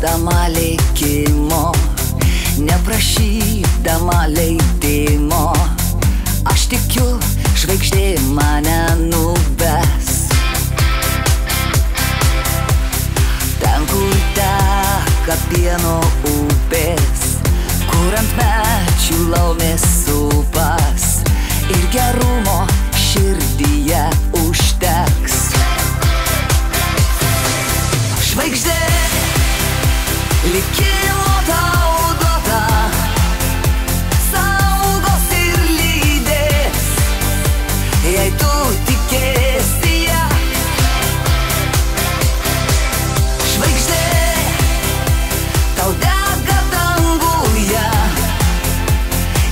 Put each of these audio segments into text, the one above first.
laukdama likimo, neprašydama leidimo. Aš tikiu, žvaigždė mane nuves ten, kur teka pieno upės, kur ant medžių laumės supas ir gerumo širdyje užteks. Žvaigždė, likimo tau duota, saugos ir lydės, jei tu tikėsi ją. Žvaigždė, tau dega danguje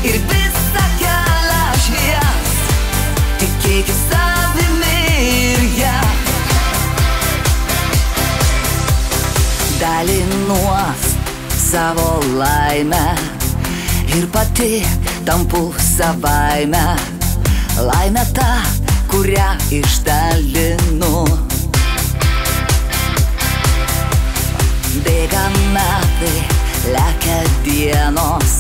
ir visą kelią švies, tikėk savimi ir ją. Dalinuos savo laimę ir pati tampu savaime. Laimė ta, kurią išdalinu. Bėga metai, lekia dienos,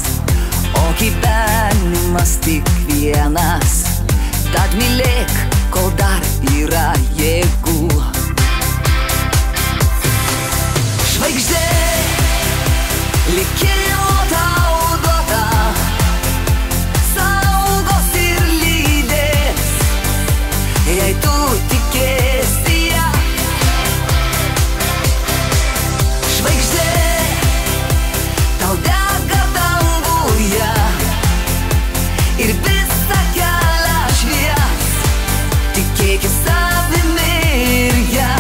o gyvenimas tik vienas. Tad mylėk, kol dar yra jėgų. Žvaigždė, likimo tau duota, saugos ir lydės, jei tu tikėsi ją. Žvaigždė, tau dega danguje ir visą kelią švies, tikėk savimi ir ją.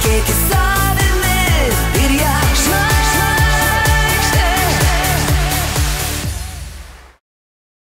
Take it